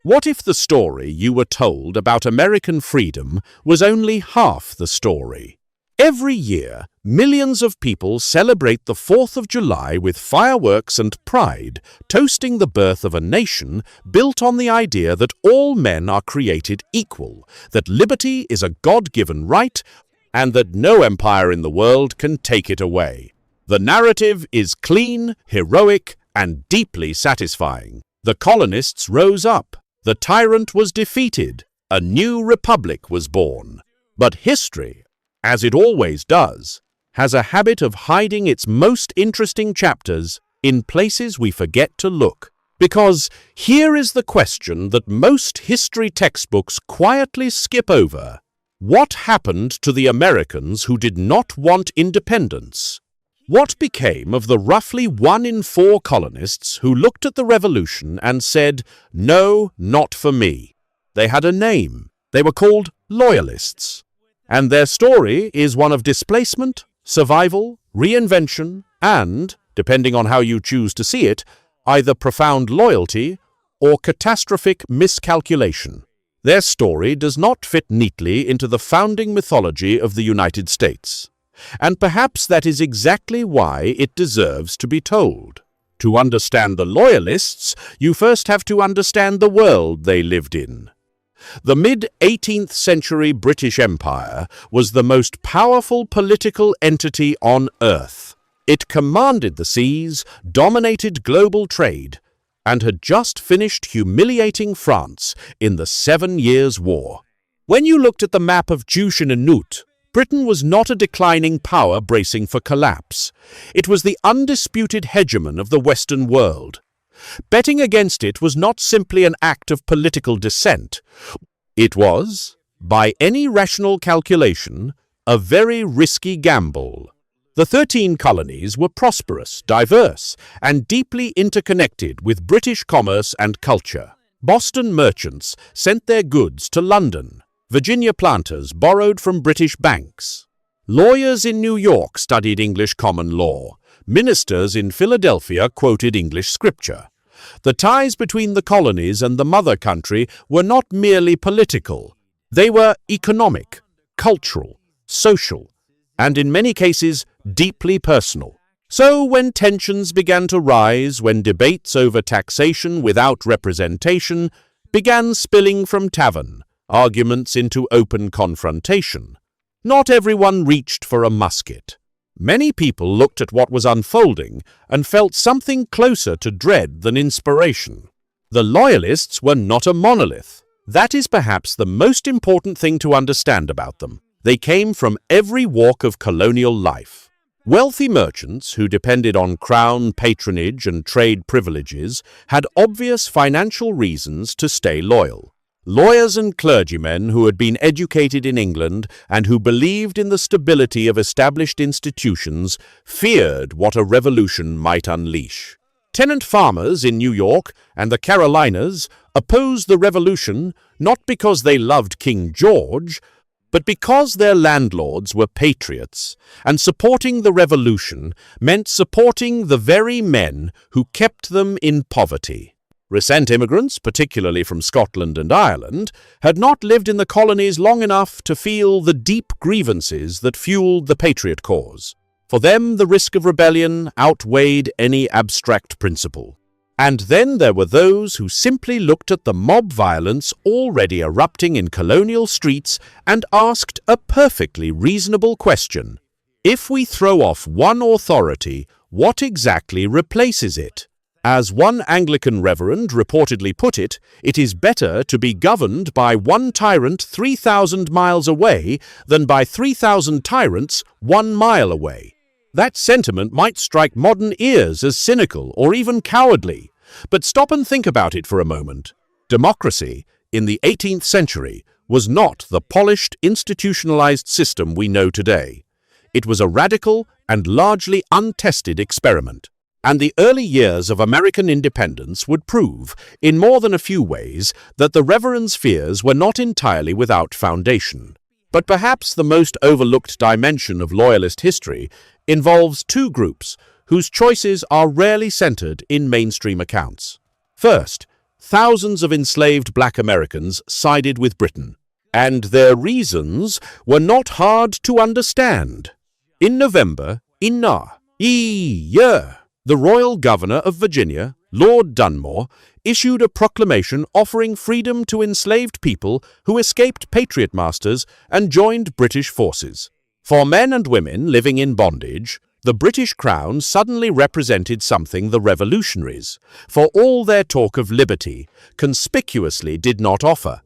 What if the story you were told about American freedom was only half the story? Every year, millions of people celebrate the 4th of July with fireworks and pride, toasting the birth of a nation built on the idea that all men are created equal, that liberty is a God-given right, and that no empire in the world can take it away. The narrative is clean, heroic, and deeply satisfying. The colonists rose up. The tyrant was defeated. A new republic was born. But history, as it always does, has a habit of hiding its most interesting chapters in places we forget to look. Because here is the question that most history textbooks quietly skip over. What happened to the Americans who did not want independence? What became of the roughly 1 in 4 colonists who looked at the revolution and said, "No, not for me"? They had a name. They were called Loyalists. And their story is one of displacement, survival, reinvention, and, depending on how you choose to see it, either profound loyalty or catastrophic miscalculation. Their story does not fit neatly into the founding mythology of the United States. And perhaps that is exactly why it deserves to be told. To understand the Loyalists, you first have to understand the world they lived in. The mid-18th century British Empire was the most powerful political entity on Earth. It commanded the seas, dominated global trade, and had just finished humiliating France in the 7 Years' War. When you looked at the map of Jushin and Nut, Britain was not a declining power bracing for collapse. It was the undisputed hegemon of the Western world. Betting against it was not simply an act of political dissent. It was, by any rational calculation, a very risky gamble. The 13 colonies were prosperous, diverse, and deeply interconnected with British commerce and culture. Boston merchants sent their goods to London. Virginia planters borrowed from British banks. Lawyers in New York studied English common law. Ministers in Philadelphia quoted English scripture. The ties between the colonies and the mother country were not merely political. They were economic, cultural, social, and in many cases deeply personal. So when tensions began to rise, when debates over taxation without representation began spilling from tavern arguments into open confrontation, not everyone reached for a musket. Many people looked at what was unfolding and felt something closer to dread than inspiration. The Loyalists were not a monolith. That is perhaps the most important thing to understand about them. They came from every walk of colonial life. Wealthy merchants who depended on crown patronage and trade privileges had obvious financial reasons to stay loyal. Lawyers and clergymen who had been educated in England and who believed in the stability of established institutions feared what a revolution might unleash. Tenant farmers in New York and the Carolinas opposed the revolution not because they loved King George, but because their landlords were patriots, and supporting the revolution meant supporting the very men who kept them in poverty. Recent immigrants, particularly from Scotland and Ireland, had not lived in the colonies long enough to feel the deep grievances that fueled the Patriot cause. For them, the risk of rebellion outweighed any abstract principle. And then there were those who simply looked at the mob violence already erupting in colonial streets and asked a perfectly reasonable question. If we throw off one authority, what exactly replaces it? As one Anglican reverend reportedly put it, it is better to be governed by one tyrant 3,000 miles away than by 3,000 tyrants 1 mile away. That sentiment might strike modern ears as cynical or even cowardly, but stop and think about it for a moment. Democracy, in the 18th century, was not the polished, institutionalized system we know today. It was a radical and largely untested experiment. And the early years of American independence would prove, in more than a few ways, that the reverend's fears were not entirely without foundation. But perhaps the most overlooked dimension of Loyalist history involves two groups whose choices are rarely centered in mainstream accounts. First, thousands of enslaved black Americans sided with Britain, and their reasons were not hard to understand. In November, the royal governor of Virginia, Lord Dunmore, issued a proclamation offering freedom to enslaved people who escaped Patriot masters and joined British forces. For men and women living in bondage, the British Crown suddenly represented something the revolutionaries, for all their talk of liberty, conspicuously did not offer: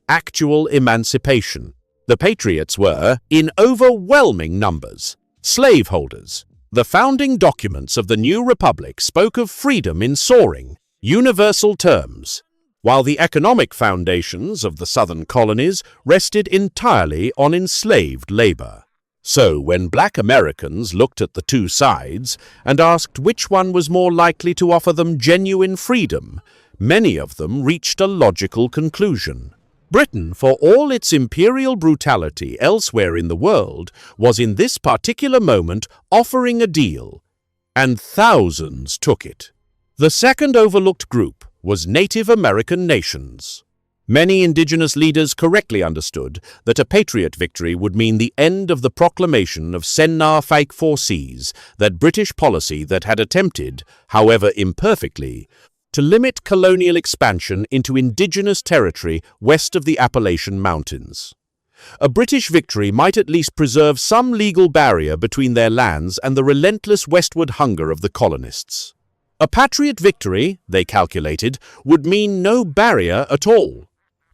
actual emancipation. The Patriots were, in overwhelming numbers, slaveholders. The founding documents of the new republic spoke of freedom in soaring, universal terms, while the economic foundations of the southern colonies rested entirely on enslaved labor. So when black Americans looked at the two sides and asked which one was more likely to offer them genuine freedom, many of them reached a logical conclusion. Britain, for all its imperial brutality elsewhere in the world, was in this particular moment offering a deal, and thousands took it. The second overlooked group was Native American nations. Many indigenous leaders correctly understood that a Patriot victory would mean the end of the proclamation of Senna Fake Forces, that British policy that had attempted, however imperfectly, to limit colonial expansion into indigenous territory west of the Appalachian Mountains. A British victory might at least preserve some legal barrier between their lands and the relentless westward hunger of the colonists. A Patriot victory, they calculated, would mean no barrier at all.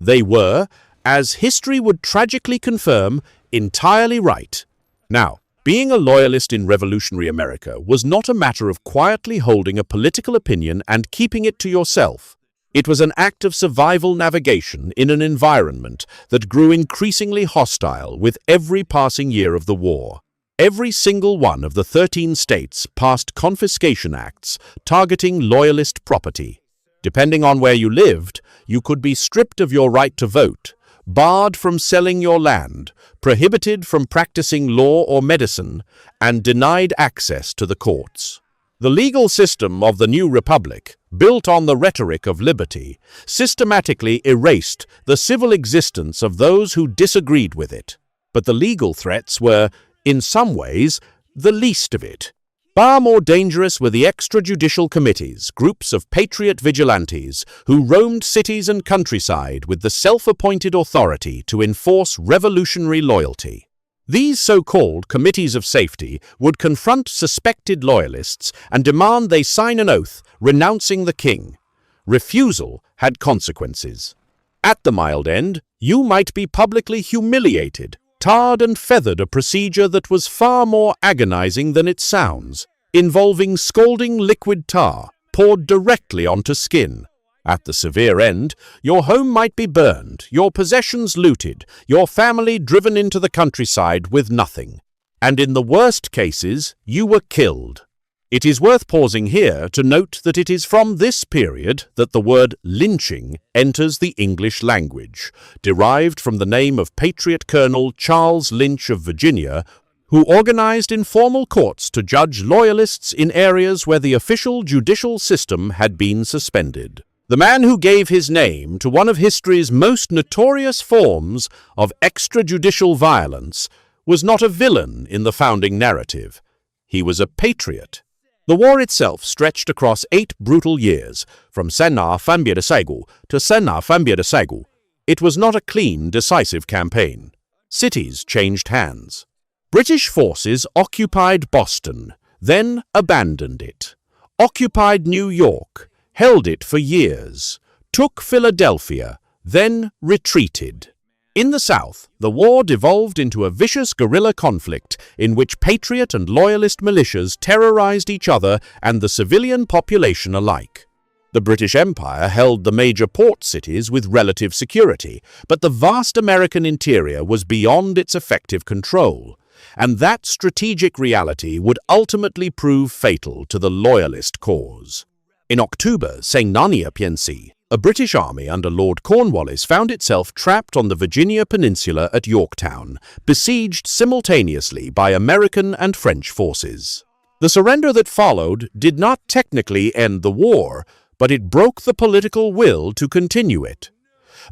They were, as history would tragically confirm, entirely right. Now, being a loyalist in revolutionary America was not a matter of quietly holding a political opinion and keeping it to yourself. It was an act of survival navigation in an environment that grew increasingly hostile with every passing year of the war. Every single one of the 13 states passed confiscation acts targeting loyalist property. Depending on where you lived, you could be stripped of your right to vote, barred from selling your land, prohibited from practicing law or medicine, and denied access to the courts. The legal system of the new republic, built on the rhetoric of liberty, systematically erased the civil existence of those who disagreed with it. But the legal threats were, in some ways, the least of it. Far more dangerous were the extrajudicial committees, groups of patriot vigilantes who roamed cities and countryside with the self-appointed authority to enforce revolutionary loyalty. These so-called committees of safety would confront suspected loyalists and demand they sign an oath renouncing the king. Refusal had consequences. At the mild end, you might be publicly humiliated, tarred and feathered, a procedure that was far more agonizing than it sounds, involving scalding liquid tar poured directly onto skin. At the severe end, your home might be burned, your possessions looted, your family driven into the countryside with nothing. And in the worst cases, you were killed. It is worth pausing here to note that it is from this period that the word lynching enters the English language, derived from the name of Patriot Colonel Charles Lynch of Virginia, who organized informal courts to judge loyalists in areas where the official judicial system had been suspended. The man who gave his name to one of history's most notorious forms of extrajudicial violence was not a villain in the founding narrative. He was a patriot. The war itself stretched across 8 brutal years, from Senna Fambieresaigu to Senna Fambieresaigu. It was not a clean, decisive campaign. Cities changed hands. British forces occupied Boston, then abandoned it. Occupied New York, held it for years. Took Philadelphia, then retreated. In the South, the war devolved into a vicious guerrilla conflict in which patriot and loyalist militias terrorized each other and the civilian population alike. The British Empire held the major port cities with relative security, but the vast American interior was beyond its effective control, and that strategic reality would ultimately prove fatal to the loyalist cause. In October, Senania Piensi, a British army under Lord Cornwallis found itself trapped on the Virginia Peninsula at Yorktown, besieged simultaneously by American and French forces. The surrender that followed did not technically end the war, but it broke the political will to continue it.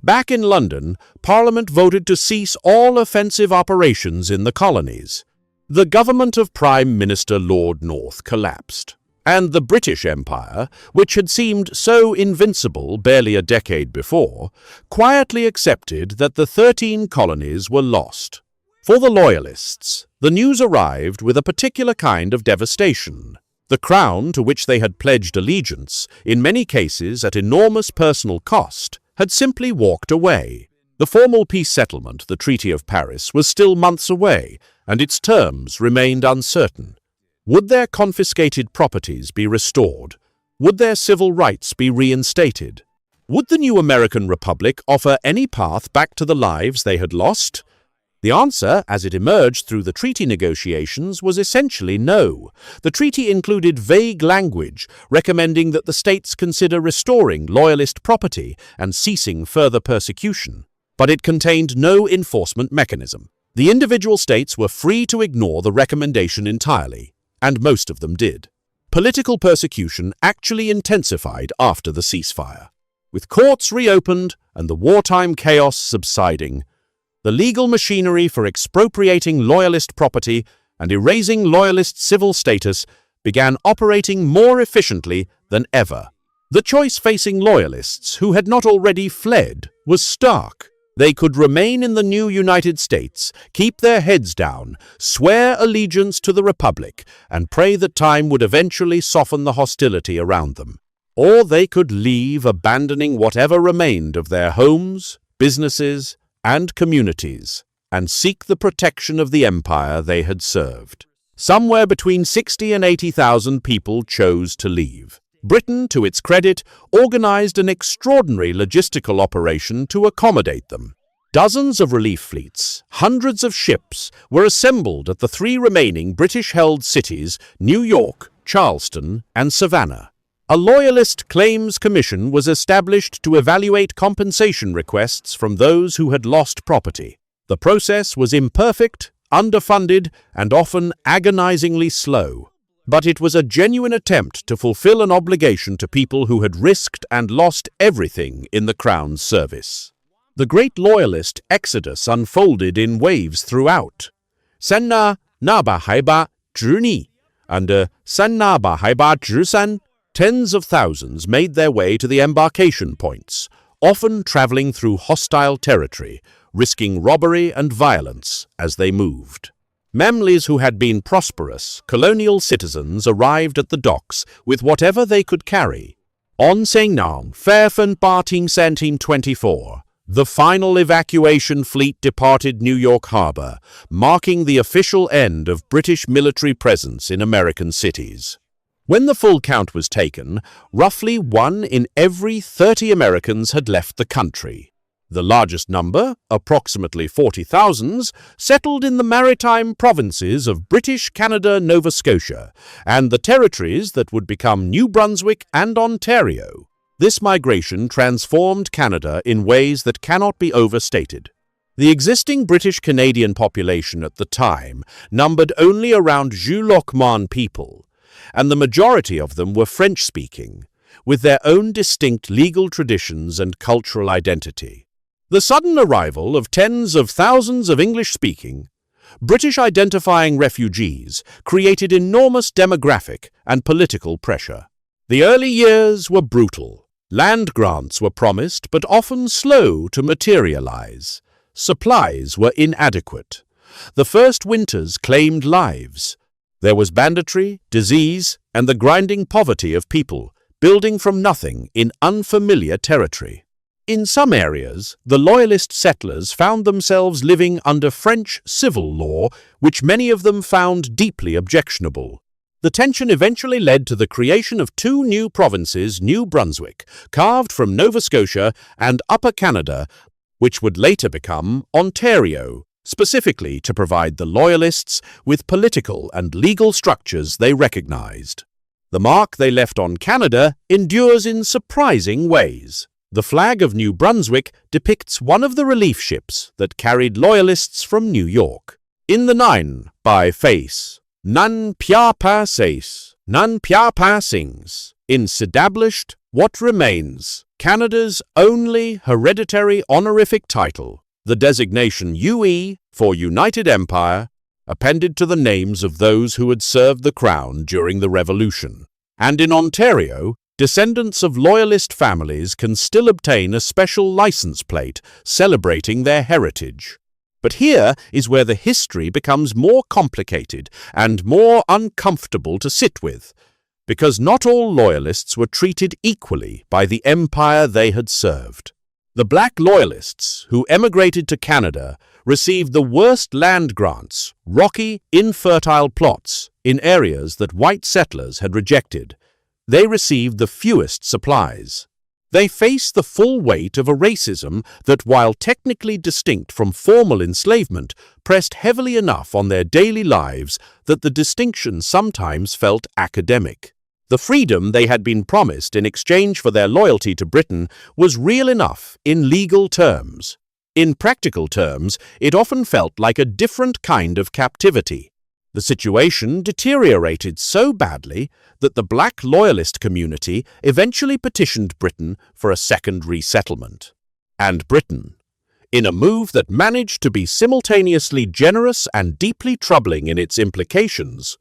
Back in London, Parliament voted to cease all offensive operations in the colonies. The government of Prime Minister Lord North collapsed, and the British Empire, which had seemed so invincible barely a decade before, quietly accepted that the 13 colonies were lost. For the Loyalists, the news arrived with a particular kind of devastation. The crown, to which they had pledged allegiance, in many cases at enormous personal cost, had simply walked away. The formal peace settlement, the Treaty of Paris, was still months away, and its terms remained uncertain. Would their confiscated properties be restored? Would their civil rights be reinstated? Would the new American Republic offer any path back to the lives they had lost? The answer, as it emerged through the treaty negotiations, was essentially no. The treaty included vague language recommending that the states consider restoring Loyalist property and ceasing further persecution, but it contained no enforcement mechanism. The individual states were free to ignore the recommendation entirely, and most of them did. Political persecution actually intensified after the ceasefire. With courts reopened and the wartime chaos subsiding, the legal machinery for expropriating Loyalist property and erasing Loyalist civil status began operating more efficiently than ever. The choice facing Loyalists who had not already fled was stark. They could remain in the new United States, keep their heads down, swear allegiance to the Republic, and pray that time would eventually soften the hostility around them. Or they could leave, abandoning whatever remained of their homes, businesses, and communities, and seek the protection of the empire they had served. Somewhere between 60 and 80,000 people chose to leave. Britain, to its credit, organized an extraordinary logistical operation to accommodate them. Dozens of relief fleets, hundreds of ships, were assembled at the 3 remaining British-held cities, New York, Charleston, and Savannah. A Loyalist Claims Commission was established to evaluate compensation requests from those who had lost property. The process was imperfect, underfunded, and often agonizingly slow. But it was a genuine attempt to fulfill an obligation to people who had risked and lost everything in the Crown's service. The great Loyalist exodus unfolded in waves throughout. 三那把海拔直你 under 三那把海拔直三 Tens of thousands made their way to the embarkation points, often traveling through hostile territory, risking robbery and violence as they moved. Memlis who had been prosperous, colonial citizens arrived at the docks with whatever they could carry. On Sengnan, Fairfen 1724, the final evacuation fleet departed New York Harbor, marking the official end of British military presence in American cities. When the full count was taken, roughly 1 in every 30 Americans had left the country. The largest number, approximately 40,000, settled in the maritime provinces of British Canada, Nova Scotia, and the territories that would become New Brunswick and Ontario. This migration transformed Canada in ways that cannot be overstated. The existing British-Canadian population at the time numbered only around Julochman people, and the majority of them were French-speaking, with their own distinct legal traditions and cultural identity. The sudden arrival of tens of thousands of English-speaking, British-identifying refugees created enormous demographic and political pressure. The early years were brutal. Land grants were promised but often slow to materialize. Supplies were inadequate. The first winters claimed lives. There was banditry, disease, and the grinding poverty of people, building from nothing in unfamiliar territory. In some areas, the Loyalist settlers found themselves living under French civil law, which many of them found deeply objectionable. The tension eventually led to the creation of 2 new provinces, New Brunswick, carved from Nova Scotia, and Upper Canada, which would later become Ontario, specifically to provide the Loyalists with political and legal structures they recognized. The mark they left on Canada endures in surprising ways. The flag of New Brunswick depicts one of the relief ships that carried Loyalists from New York. In the 9 by face, Nan Pia Pa Seis, Nan Pya Pa Sings, established what remains Canada's only hereditary honorific title, the designation UE for United Empire, appended to the names of those who had served the Crown during the Revolution. And in Ontario, descendants of Loyalist families can still obtain a special license plate celebrating their heritage. But here is where the history becomes more complicated and more uncomfortable to sit with, because not all Loyalists were treated equally by the empire they had served. The Black Loyalists, who emigrated to Canada, received the worst land grants, rocky, infertile plots in areas that white settlers had rejected. They received the fewest supplies. They faced the full weight of a racism that, while technically distinct from formal enslavement, pressed heavily enough on their daily lives that the distinction sometimes felt academic. The freedom they had been promised in exchange for their loyalty to Britain was real enough in legal terms. In practical terms, it often felt like a different kind of captivity. The situation deteriorated so badly that the Black Loyalist community eventually petitioned Britain for a second resettlement. And Britain, in a move that managed to be simultaneously generous and deeply troubling in its implications,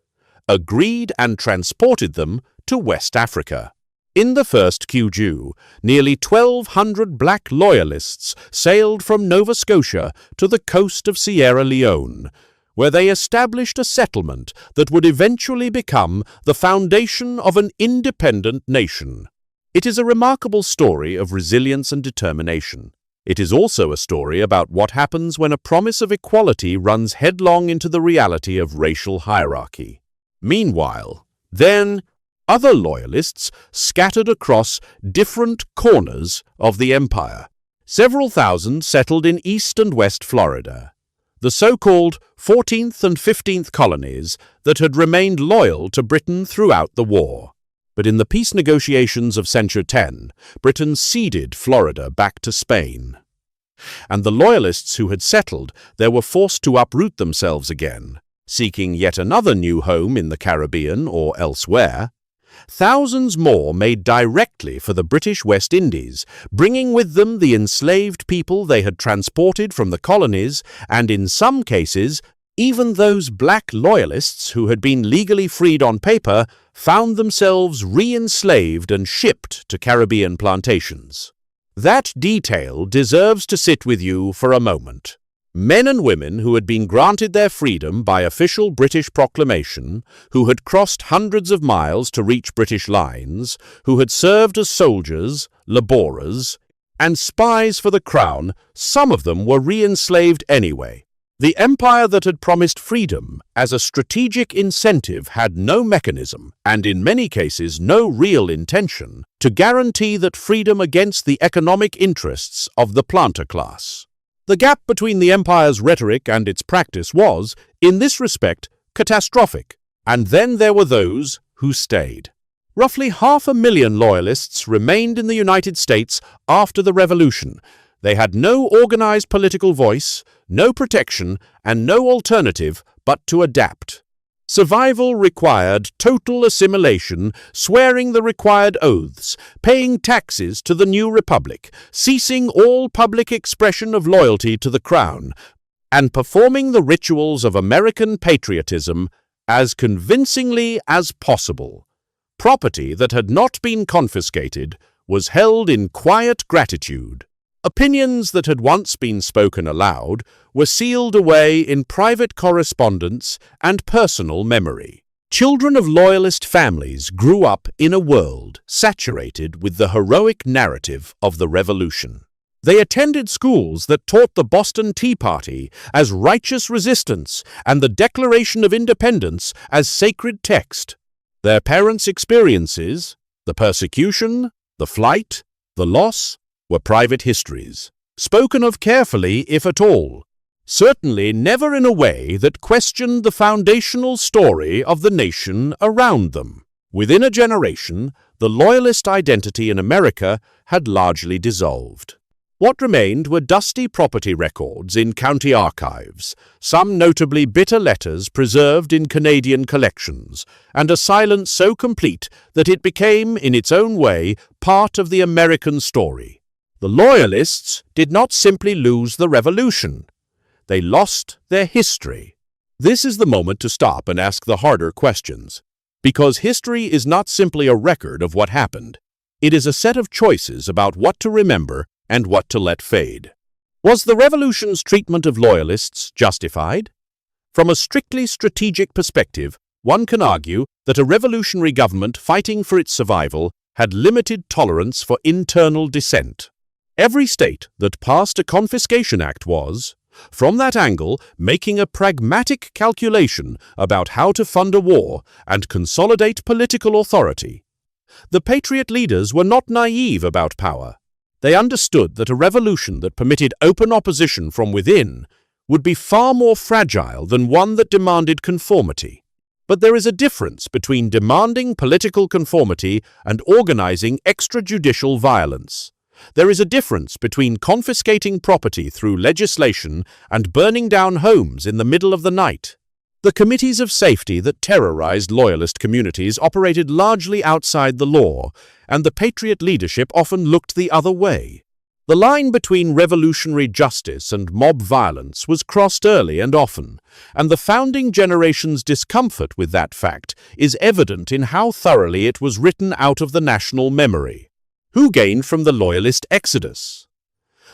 agreed and transported them to West Africa. In the first QJU, nearly 1,200 Black Loyalists sailed from Nova Scotia to the coast of Sierra Leone, where they established a settlement that would eventually become the foundation of an independent nation. It is a remarkable story of resilience and determination. It is also a story about what happens when a promise of equality runs headlong into the reality of racial hierarchy. Meanwhile, then, other Loyalists scattered across different corners of the empire. Several thousand settled in East and West Florida, the so-called 14th and 15th colonies that had remained loyal to Britain throughout the war. But in the peace negotiations of Century 10, Britain ceded Florida back to Spain. And the Loyalists who had settled there were forced to uproot themselves again, seeking yet another new home in the Caribbean or elsewhere. Thousands more made directly for the British West Indies, bringing with them the enslaved people they had transported from the colonies, and in some cases, even those Black Loyalists who had been legally freed on paper found themselves re-enslaved and shipped to Caribbean plantations. That detail deserves to sit with you for a moment. Men and women who had been granted their freedom by official British proclamation, who had crossed hundreds of miles to reach British lines, who had served as soldiers, labourers, and spies for the Crown, some of them were re-enslaved anyway. The empire that had promised freedom as a strategic incentive had no mechanism, and in many cases no real intention, to guarantee that freedom against the economic interests of the planter class. The gap between the empire's rhetoric and its practice was, in this respect, catastrophic. And then there were those who stayed. Roughly 500,000 Loyalists remained in the United States after the Revolution. They had no organized political voice, no protection, and no alternative but to adapt. Survival required total assimilation, swearing the required oaths, paying taxes to the new republic, ceasing all public expression of loyalty to the Crown, and performing the rituals of American patriotism as convincingly as possible. Property that had not been confiscated was held in quiet gratitude. Opinions that had once been spoken aloud were sealed away in private correspondence and personal memory. Children of Loyalist families grew up in a world saturated with the heroic narrative of the Revolution. They attended schools that taught the Boston Tea Party as righteous resistance and the Declaration of Independence as sacred text. Their parents' experiences, the persecution, the flight, the loss, were private histories, spoken of carefully if at all, certainly never in a way that questioned the foundational story of the nation around them. Within a generation, the Loyalist identity in America had largely dissolved. What remained were dusty property records in county archives, some notably bitter letters preserved in Canadian collections, and a silence so complete that it became, in its own way, part of the American story. The Loyalists did not simply lose the Revolution. They lost their history. This is the moment to stop and ask the harder questions, because history is not simply a record of what happened. It is a set of choices about what to remember and what to let fade. Was the Revolution's treatment of Loyalists justified? From a strictly strategic perspective, one can argue that a revolutionary government fighting for its survival had limited tolerance for internal dissent. Every state that passed a Confiscation Act was, from that angle, making a pragmatic calculation about how to fund a war and consolidate political authority. The Patriot leaders were not naive about power. They understood that a revolution that permitted open opposition from within would be far more fragile than one that demanded conformity. But there is a difference between demanding political conformity and organizing extrajudicial violence. There is a difference between confiscating property through legislation and burning down homes in the middle of the night. The committees of safety that terrorized Loyalist communities operated largely outside the law, and the Patriot leadership often looked the other way. The line between revolutionary justice and mob violence was crossed early and often, and the founding generation's discomfort with that fact is evident in how thoroughly it was written out of the national memory. Who gained from the Loyalist exodus?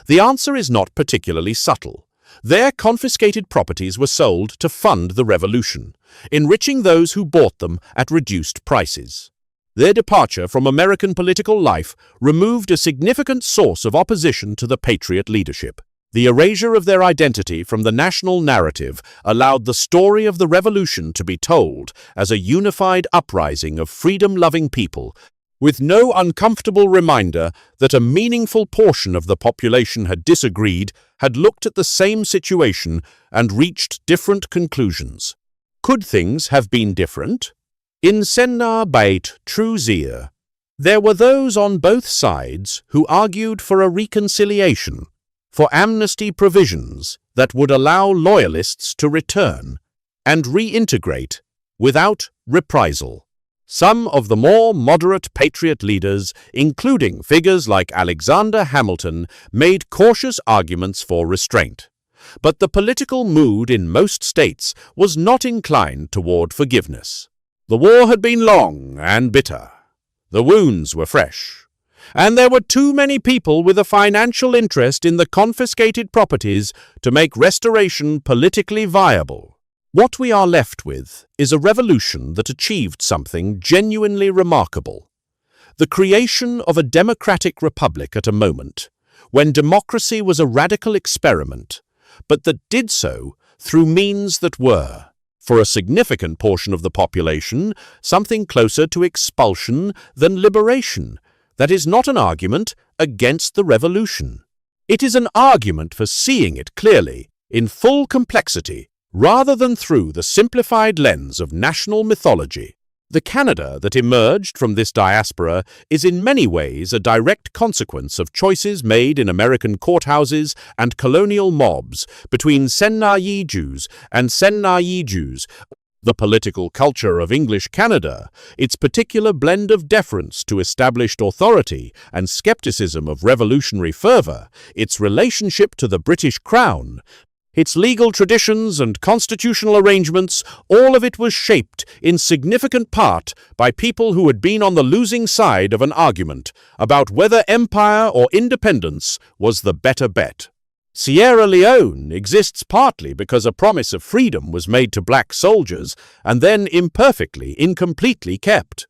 The answer is not particularly subtle. Their confiscated properties were sold to fund the revolution, enriching those who bought them at reduced prices. Their departure from American political life removed a significant source of opposition to the Patriot leadership. The erasure of their identity from the national narrative allowed the story of the revolution to be told as a unified uprising of freedom-loving people, with no uncomfortable reminder that a meaningful portion of the population had disagreed, had looked at the same situation, and reached different conclusions. Could things have been different? In Senna Bait Truzier, there were those on both sides who argued for a reconciliation, for amnesty provisions that would allow Loyalists to return and reintegrate without reprisal. Some of the more moderate Patriot leaders, including figures like Alexander Hamilton, made cautious arguments for restraint. But the political mood in most states was not inclined toward forgiveness. The war had been long and bitter. The wounds were fresh. And there were too many people with a financial interest in the confiscated properties to make restoration politically viable. What we are left with is a revolution that achieved something genuinely remarkable. The creation of a democratic republic at a moment when democracy was a radical experiment, but that did so through means that were, for a significant portion of the population, something closer to expulsion than liberation. That is not an argument against the revolution. It is an argument for seeing it clearly, in full complexity, rather than through the simplified lens of national mythology. The Canada that emerged from this diaspora is in many ways a direct consequence of choices made in American courthouses and colonial mobs between Sennayi Jews and Sennayi Jews. The political culture of English Canada, its particular blend of deference to established authority and skepticism of revolutionary fervor, its relationship to the British Crown, its legal traditions and constitutional arrangements, all of it was shaped in significant part by people who had been on the losing side of an argument about whether empire or independence was the better bet. Sierra Leone exists partly because a promise of freedom was made to black soldiers and then imperfectly, incompletely kept.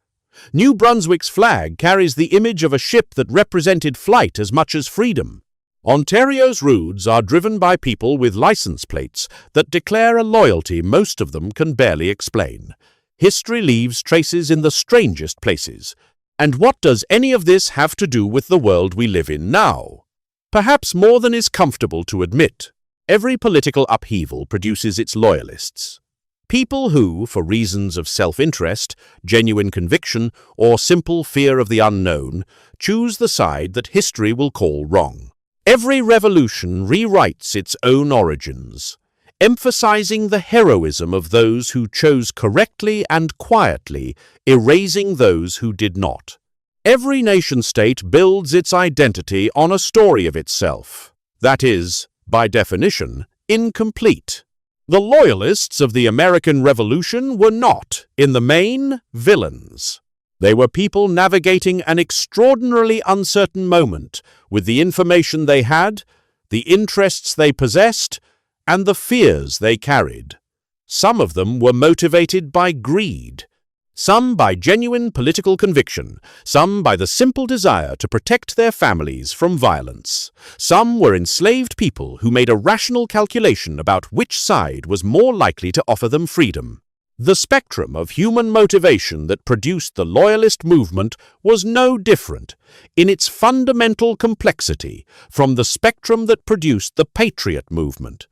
New Brunswick's flag carries the image of a ship that represented flight as much as freedom. Ontario's roads are driven by people with license plates that declare a loyalty most of them can barely explain. History leaves traces in the strangest places. And what does any of this have to do with the world we live in now? Perhaps more than is comfortable to admit. Every political upheaval produces its loyalists. People who, for reasons of self-interest, genuine conviction, or simple fear of the unknown, choose the side that history will call wrong. Every revolution rewrites its own origins, emphasizing the heroism of those who chose correctly and quietly, erasing those who did not. Every nation-state builds its identity on a story of itself. That is, by definition, incomplete. The Loyalists of the American Revolution were not, in the main, villains. They were people navigating an extraordinarily uncertain moment with the information they had, the interests they possessed, and the fears they carried. Some of them were motivated by greed, some by genuine political conviction, some by the simple desire to protect their families from violence. Some were enslaved people who made a rational calculation about which side was more likely to offer them freedom. The spectrum of human motivation that produced the Loyalist movement was no different, in its fundamental complexity, from the spectrum that produced the Patriot movement.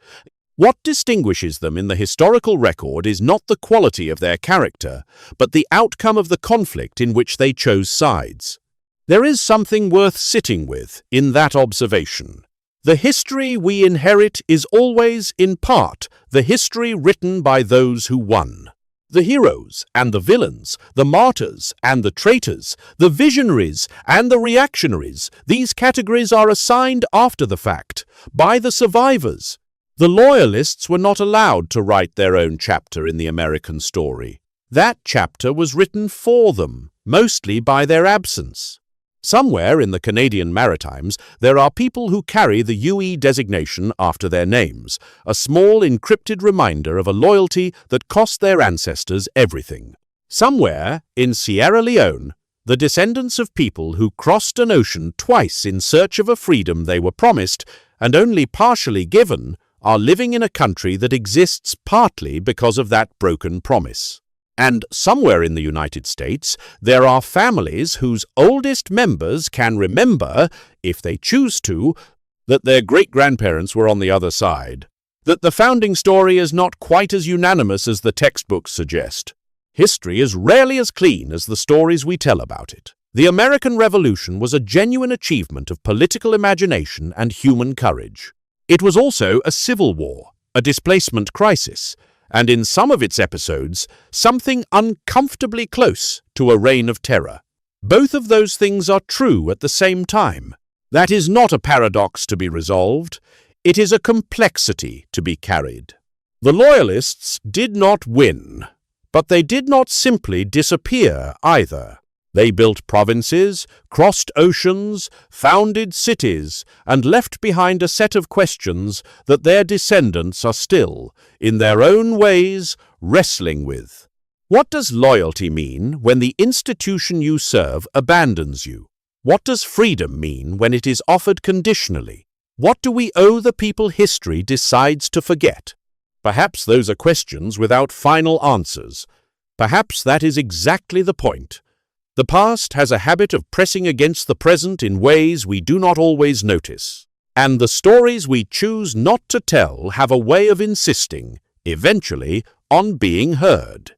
What distinguishes them in the historical record is not the quality of their character, but the outcome of the conflict in which they chose sides. There is something worth sitting with in that observation. The history we inherit is always, in part, the history written by those who won. The heroes and the villains, the martyrs and the traitors, the visionaries and the reactionaries, these categories are assigned after the fact, by the survivors. The Loyalists were not allowed to write their own chapter in the American story. That chapter was written for them, mostly by their absence. Somewhere in the Canadian Maritimes, there are people who carry the UE designation after their names, a small encrypted reminder of a loyalty that cost their ancestors everything. Somewhere in Sierra Leone, the descendants of people who crossed an ocean twice in search of a freedom they were promised and only partially given are living in a country that exists partly because of that broken promise. And somewhere in the United States, there are families whose oldest members can remember, if they choose to, that their great-grandparents were on the other side. That the founding story is not quite as unanimous as the textbooks suggest. History is rarely as clean as the stories we tell about it. The American Revolution was a genuine achievement of political imagination and human courage. It was also a civil war, a displacement crisis, and in some of its episodes, something uncomfortably close to a reign of terror. Both of those things are true at the same time. That is not a paradox to be resolved. It is a complexity to be carried. The Loyalists did not win, but they did not simply disappear either. They built provinces, crossed oceans, founded cities, and left behind a set of questions that their descendants are still, in their own ways, wrestling with. What does loyalty mean when the institution you serve abandons you? What does freedom mean when it is offered conditionally? What do we owe the people history decides to forget? Perhaps those are questions without final answers. Perhaps that is exactly the point. The past has a habit of pressing against the present in ways we do not always notice. And the stories we choose not to tell have a way of insisting, eventually, on being heard.